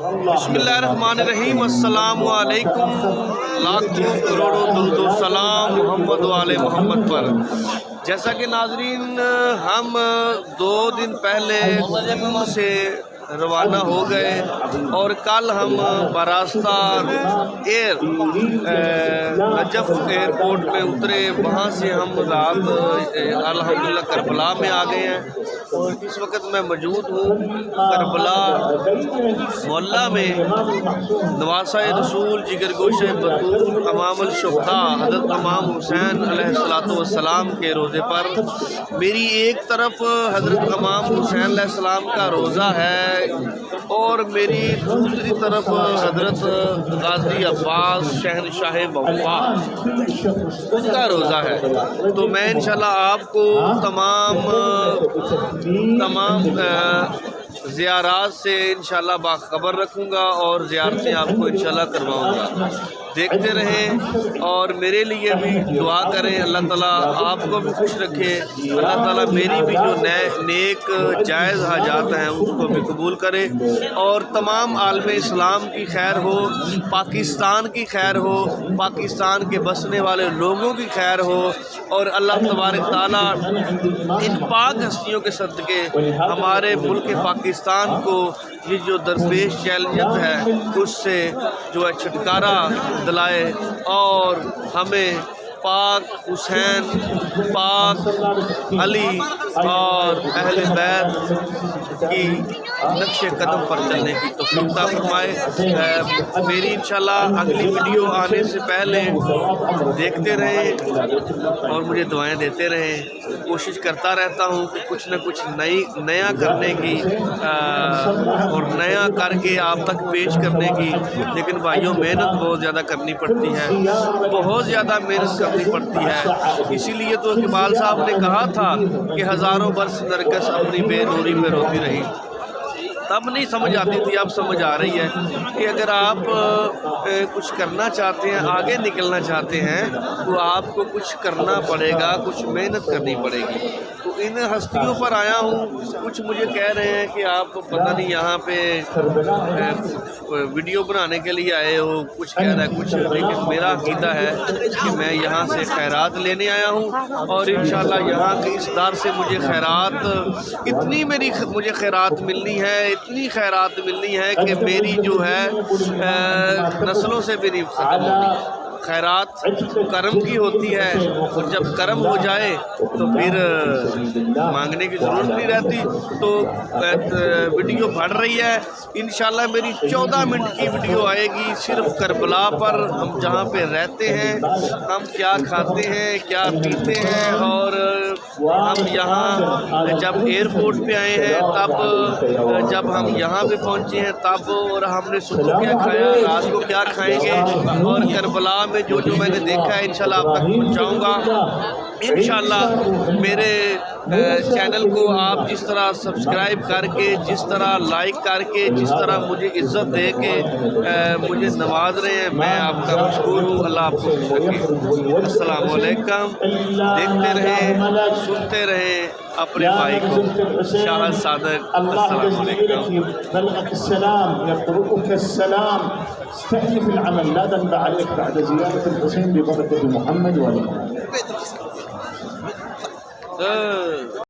بسم اللہ الرحمن الرحیم، السلام علیکم، لاکھوں کروڑوں درود و سلام محمد و آل محمد پر۔ جیسا کہ ناظرین ہم 2 دن پہلے سے روانہ ہو گئے اور کل ہم براستہ نجف ایئرپورٹ میں اترے، وہاں سے ہم رات الحمدللہ کربلا میں آ گئے ہیں اور اس وقت میں موجود ہوں کربلا محلہ میں، نواسہ رسول جگر گوشہ بطول امام الشہداء حضرت امام حسین علیہ السلام کے روضے پر۔ میری ایک طرف حضرت امام حسین علیہ السلام کا روضہ ہے اور میری دوسری طرف حضرت غازی عباس شہنشاہ وقا کا روضہ ہے۔ تو میں انشاءاللہ آپ کو تمام زیارات سے انشاءاللہ باخبر رکھوں گا اور زیارتیں آپ کو انشاءاللہ کرواؤں گا۔ دیکھتے رہیں اور میرے لیے بھی دعا کریں، اللہ تعالیٰ آپ کو بھی خوش رکھے، اللہ تعالیٰ میری بھی جو نیک جائز حاجات ہیں اس کو بھی قبول کرے اور تمام عالم اسلام کی خیر ہو، پاکستان کی خیر ہو، پاکستان کے بسنے والے لوگوں کی خیر ہو اور اللہ تبارک تعالیٰ ان پاک ہستیوں کے صدقے ہمارے ملک پاکستان کو یہ جو درپیش چیلنج ہے اس سے جو ہے چھٹکارا دلائے اور ہمیں پاک حسین، پاک علی اور اہل بیت کی نقش قدم پر چلنے کی توفیق عطا فرمائے۔ میری انشاءاللہ اگلی ویڈیو آنے سے پہلے دیکھتے رہیں اور مجھے دعائیں دیتے رہیں۔ کوشش کرتا رہتا ہوں کہ کچھ نہ کچھ نیا کرنے کی اور نیا کر کے آپ تک پیش کرنے کی، لیکن بھائیوں محنت بہت زیادہ کرنی پڑتی ہے، بہت زیادہ محنت کرنی پڑتی ہے۔ اسی لیے تو اقبال صاحب نے کہا تھا کہ ہزاروں برس نرگس اپنی بے نوری میں روتی رہی۔ تب نہیں سمجھ آتی تھی، اب سمجھ آ رہی ہے کہ اگر آپ کچھ کرنا چاہتے ہیں، آگے نکلنا چاہتے ہیں تو آپ کو کچھ کرنا پڑے گا، کچھ محنت کرنی پڑے گی۔ تو ان ہستیوں پر آیا ہوں، کچھ مجھے کہہ رہے ہیں کہ آپ پتہ نہیں یہاں پہ ویڈیو بنانے کے لیے آئے ہو، کچھ کہہ رہا ہے کچھ، لیکن میرا عقیدہ ہے کہ میں یہاں سے خیرات لینے آیا ہوں اور انشاءاللہ یہاں کے اس دار سے مجھے خیرات مجھے خیرات ملنی ہے، اتنی خیرات ملنی ہے کہ میری جو ہے نسلوں سے بھی نہیں ختم ہونی۔ خیرات کرم کی ہوتی ہے اور جب کرم ہو جائے تو پھر مانگنے کی ضرورت نہیں رہتی۔ تو ویڈیو بڑھ رہی ہے، انشاءاللہ میری 14 منٹ کی ویڈیو آئے گی صرف کربلا پر، ہم جہاں پہ رہتے ہیں، ہم کیا کھاتے ہیں، کیا پیتے ہیں اور ہم یہاں جب ایئرپورٹ پہ آئے ہیں تب، جب ہم یہاں پہ پہنچے ہیں تب، اور ہم نے صبح کیا کھایا، رات کو کیا کھائیں گے اور کربلا میں جو میں نے دیکھا ہے انشاءاللہ آپ تک پہنچاؤں گا۔ انشاءاللہ میرے چینل کو آپ جس طرح سبسکرائب کر کے، جس طرح لائک کر کے، جس طرح مجھے عزت دے کے مجھے نواز رہے ہیں، میں آپ کا مشکور ہوں۔ اللہ آپ کو خوش رکھے۔ السلام علیکم۔ دیکھتے رہیں، سنتے رہیں اپنے بھائی کو، شاہ صادق۔ السلام علیکم۔ بلغك السلام، يقرؤك السلام، استأنف العمل، لا ذنب عليك بعد زيارة الحسين ببركة محمد وآل محمد۔